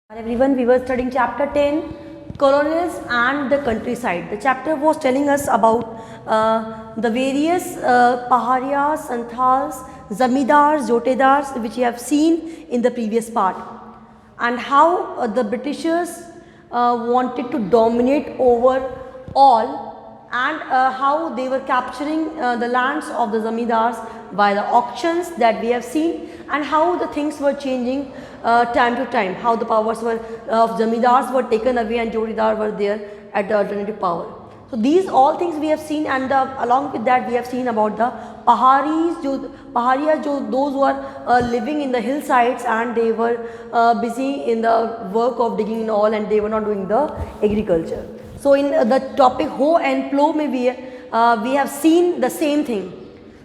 Hi everyone, we were studying chapter 10, colonies and the countryside. The chapter was telling us about the various Paharias, Santhals, Zamidars, Jotedars which we have seen in the previous part, and how the Britishers wanted to dominate over all, and how they were capturing the lands of the Zamidars by the auctions that we have seen, and how the things were changing time to time, how the powers were of Zamindars were taken away and Jotedar were there at the alternative power. So these all things we have seen, and along with that we have seen about the Paharias, those who are living in the hillsides, and they were busy in the work of digging and all, and they were not doing the agriculture. So in the topic hoe and plow, maybe we have seen the same thing.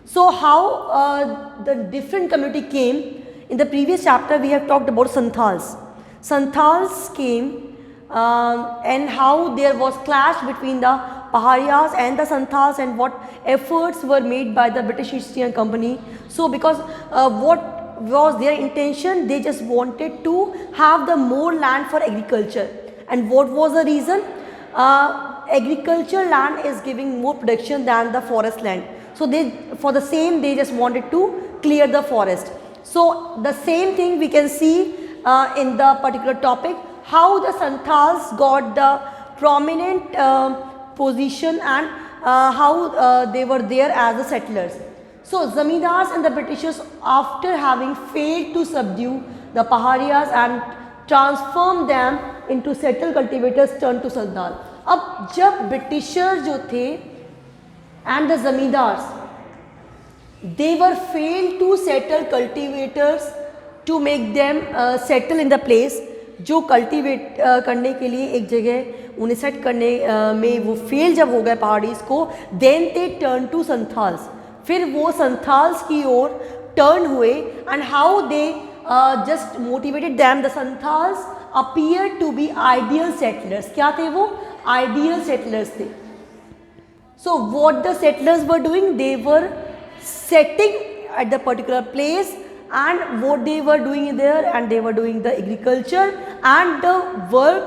So how the different community came. In the previous chapter we have talked about Santhals. Santhals came and how there was clash between the Paharias and the Santhals, and what efforts were made by the British East India Company. So because what was their intention, they just wanted to have the more land for agriculture. And what was the reason? Agriculture land is giving more production than the forest land. So they, for the same, they just wanted to clear the forest. So the same thing we can see in the particular topic, how the Santhals got the prominent position, and how they were there as the settlers. So Zamindars and the Britishers, after having failed to subdue the Paharias and transform them into settled cultivators, turned to Santhal. अब जब Britishers जो थे and the Zamindars, they were failed to settle cultivators to make them settle in the place. जो cultivate करने के लिए एक जगह उन्हें सेट करने में वो फेल जब हो गए पहाड़ीज को, then they turn to Santhals. फिर वो संथाल्स की ओर टर्न हुए, and how they just motivated them. The Santhals appear to be ideal settlers. क्या थे वो? आइडियल सेटलर्स थे. So what the settlers were doing, they were setting at the particular place, and what they were doing there, and they were doing the agriculture and the work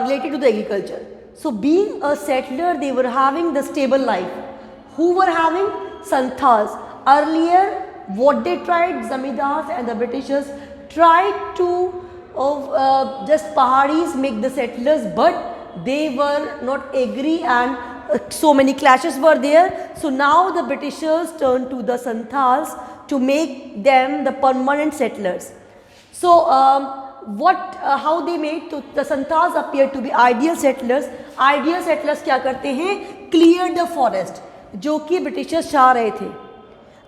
related to the agriculture. So being a settler, they were having the stable life. Who were having? Santhals. Earlier what they tried, Zamindars and the Britishers tried to just Paharis make the settlers, but they were not agree, and so many clashes were there. So now the Britishers turned to the Santhals to make them the permanent settlers. So how they made, to the Santhals appear to be ideal settlers. Ideal settlers क्या करते हैं? Clear the forest, जो कि Britishers चाह रहे थे.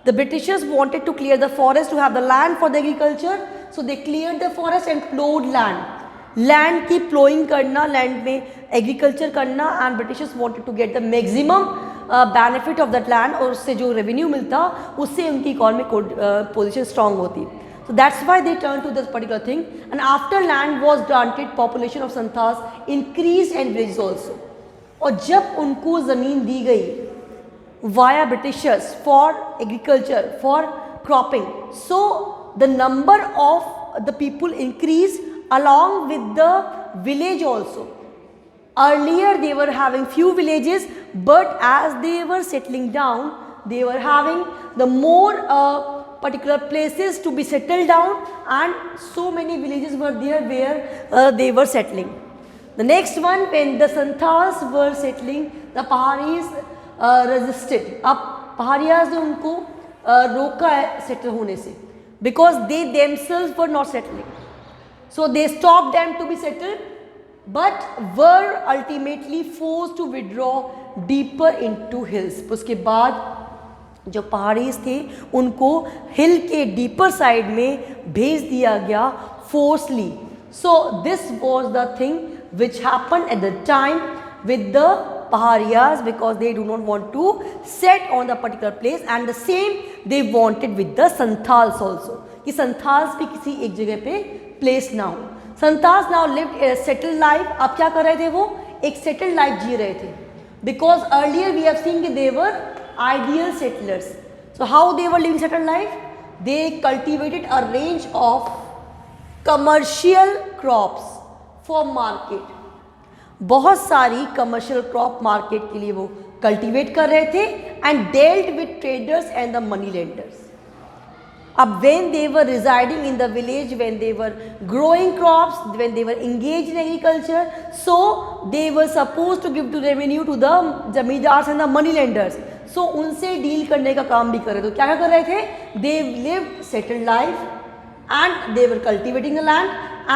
The Britishers wanted to clear the forest to have the land for the agriculture. So they cleared the forest and plowed land. Land की plowing करना, लैंड में एग्रीकल्चर करना, and Britishers wanted to get the maximum benefit of that land, और उससे जो revenue मिलता उससे उनकी इकोनॉमिक पोजीशन स्ट्रांग होती. So that's why they turn to this particular thing. And after land was granted, population of Santhals increase and villages also. और जब उनको ज़मीन दी गई via Britishers for agriculture, for cropping, so the number of the people increase along with the village also. Earlier they were having few villages, but as they were settling down, they were having the more particular places to be settled down, and so many villages were there where they were settling. The next one, when the Santhals were settling, the Paharis resisted. अब Paharias ने उनको रोका है settle होने से, because they themselves were not settling. So they stopped them to be settled, but were ultimately forced to withdraw deeper into hills. उसके बाद जो पहाड़ीज थे उनको हिल के डीपर साइड में भेज दिया गया फोर्सली. So this was the thing which happened at the time with the Paharias, because they do not want to set on the particular place, and the same they wanted with the Santhals also, कि Santhals भी किसी एक जगह पे place ना हो. Santhals now lived ए settled life. अब क्या कर रहे थे? वो एक सेटल्ड लाइफ जी रहे थे, because earlier we have seen कि they were ideal settlers. So how they were living settled life? They cultivated a range of commercial crops for market, बहुत सारी कमर्शियल क्रॉप मार्केट के लिए वो कल्टीवेट कर रहे थे, and dealt with traders and the money lenders. अब when they were residing in the village, when they were growing crops, when they were engaged in agriculture, so they were supposed to give to revenue to the zamindars and the money lenders. So उनसे deal करने का काम भी कर रहे थे. तो क्या कर रहे थे? They lived settled life and they were cultivating the land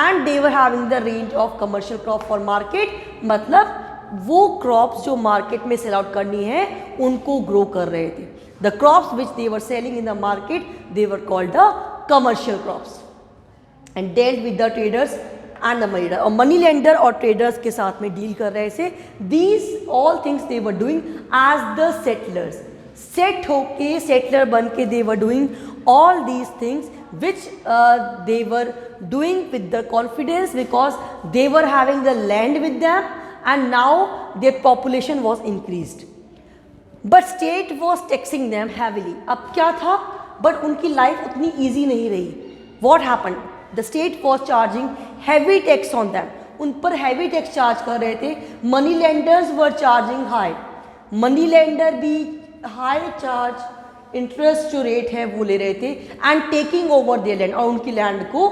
and they were having the range of commercial crop for market. मतलब वो क्रॉप्स जो मार्केट में सेल आउट करनी है उनको ग्रो कर रहे थे. The crops which they were selling in the market, they were called the commercial crops, and dealt with the traders and the money lender. और money lender और traders के साथ में deal कर रहे थे. These all things they were doing as the settlers. Set होके settler बन के they were doing all these things which they were doing with the confidence because they were having the land with them and now their population was increased. But state was taxing them heavily. अब क्या था, but उनकी life उतनी easy नहीं रही. What happen, the state was charging heavy tax on them. उन पर heavy tax charge कर रहे थे. Money lenders were charging high, money lender भी हाई चार्ज इंटरेस्ट जो रेट है वो ले रहे थे, and taking over their land, और उनकी लैंड को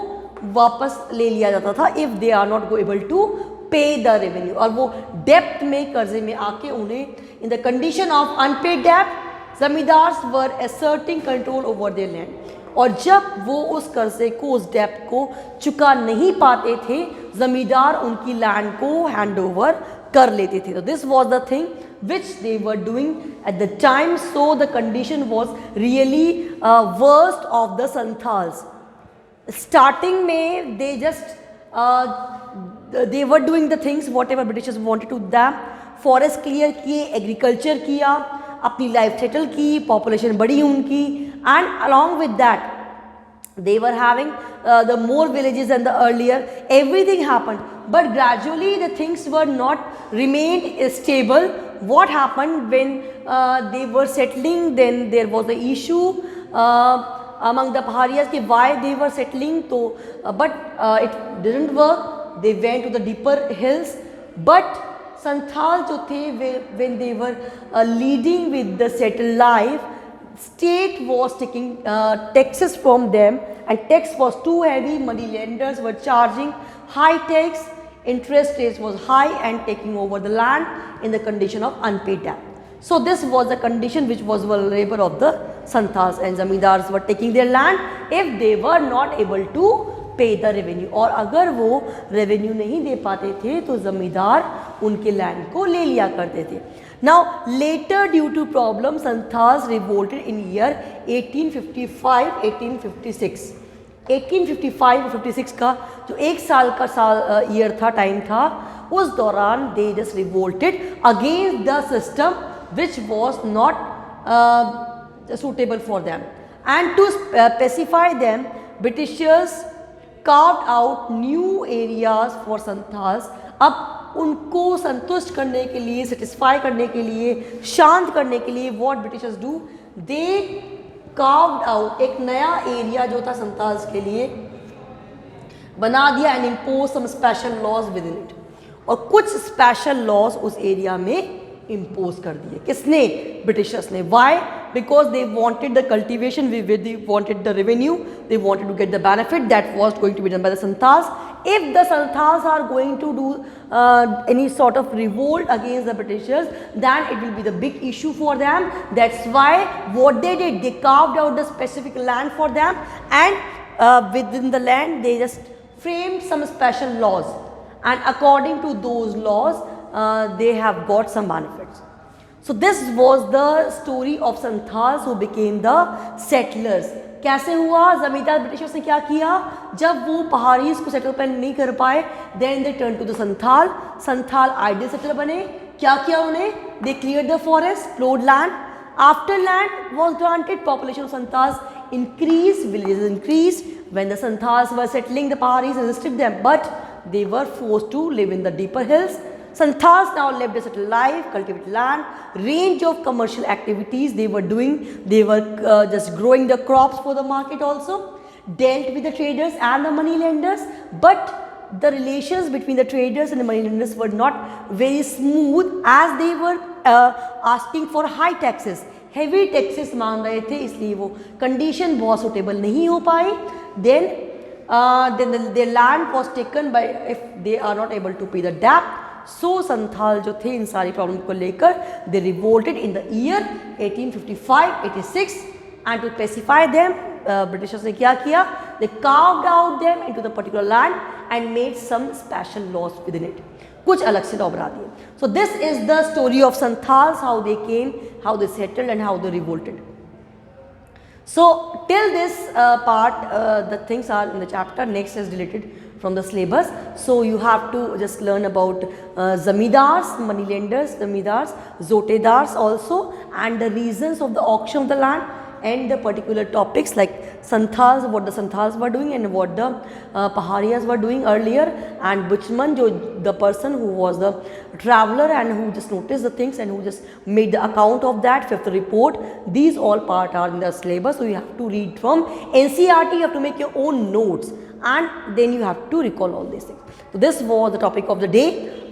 वापस ले लिया जाता था if they are not able to pay the revenue. और वो डेप्थ में, कर्जे में आके उन्हें in the condition of unpaid डेप्ट zamindars were asserting control over their land. और जब वो उस कर्जे को, उस डेप्थ को चुका नहीं पाते थे, जमींदार उनकी लैंड को हैंड ओवर कर लेते थे. तो this was the thing which they were doing at the time. So the condition was really worst of the Santhals. Starting में they just they were doing the things whatever Britishers wanted to them. Forest clear किए, agriculture किया, अपनी life settle की, population बढ़ी उनकी, and along with that they were having the more villages than the earlier. Everything happened, but gradually the things were not remained stable. What happened when they were settling? Then there was the issue among the Pahariyas ki why they were settling. So but it didn't work. They went to the deeper hills, but Santhal जो थे, when they were leading with the settled life, state was taking taxes from them, and tax was too heavy. Money lenders were charging high tax, interest rates was high, and taking over the land in the condition of unpaid debt. So this was the condition which was vulnerable of the Santhals, and zamindars were taking their land if they were not able to पे the revenue. और अगर वो revenue नहीं दे पाते थे तो ज़मींदार उनके लैंड को ले लिया करते थे. Now later due to problem Santhals revolted in year 1855-1856. 1855-56 का जो एक साल का ईयर था, टाइम था, उस दौरान they just revolted against the system which was not suitable for them, and to pacify them, Britishers carved out new areas for Santhals. अब उनको संतुष्ट करने के लिए, सेटिस्फाई करने के लिए, शांत करने के लिए, what Britishers do, they carved out एक नया एरिया जो था संथाल्स के लिए बना दिया, and impose some special laws within it. और कुछ स्पेशल लॉज उस एरिया में इम्पोज कर दिए. किसने? ब्रिटिशर्स ने. Why? Because they wanted the cultivation, they wanted the revenue, they wanted to get the benefit that was going to be done by the Santhals. If the Santhals are going to do any sort of revolt against the Britishers, then it will be the big issue for them. That's why what they did, they carved out the specific land for them, and within the land they just framed some special laws, and according to those laws they have got some benefits. So this was the story of Santhals who became the settlers. कैसे हुआ? जमींदार Britishers ने क्या किया? जब वो पहाड़ीज को settlement नहीं कर पाए, then they turn to the Santhal. Santhal ideal settler बने. क्या किया उन्होंने? They clear the forest, ploughed land. After land was granted, population of Santhals increased, villages increased. When the Santhals were settling, the Paharis resisted them, but they were forced to live in the deeper hills. Santhals now lived a settled life, cultivated land, range of commercial activities they were doing. They were just growing the crops for the market also. dealt with the traders and the money lenders, but the relations between the traders and the money lenders were not very smooth as they were asking for high taxes. Heavy taxes मांग रहे थे, इसलिए वो condition बहुत suitable नहीं हो पाई. Then their land was taken by if they are not able to pay the debt. So Santhal जो थे इन सारी प्रॉब्लम को लेकर they revolted in the year 1855-86 and to pacify them Britishers ने क्या किया, they carved out them into the particular land and made some special laws with in it, कुछ अलग से लॉ बना दिए. So this is the story of Santhals, how they came, how they settled and how they revolted. So till this part the things are in the chapter. Next is related from the syllabus. So you have to just learn about zamidars, money lenders, zamidars, zotedars also, and the reasons of the auction of the land, and the particular topics like Santhals, what the Santhals were doing and what the Paharias were doing earlier, and Buchman, the person who was the traveler and who just noticed the things and who just made the account of that, fifth report. These all part are in the syllabus, so you have to read from NCERT, you have to make your own notes and then you have to recall all these things. So this was the topic of the day.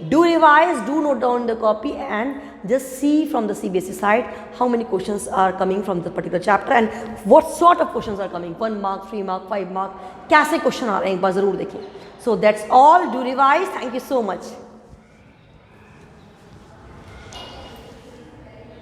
Do revise, do note down the copy and just see from the CBSE side how many questions are coming from the particular chapter and what sort of questions are coming, 1 mark, 3 mark, 5 mark, कैसे question आ रहे हैं एक बार ज़रूर देखिए. So that's all. Do revise. Thank you so much.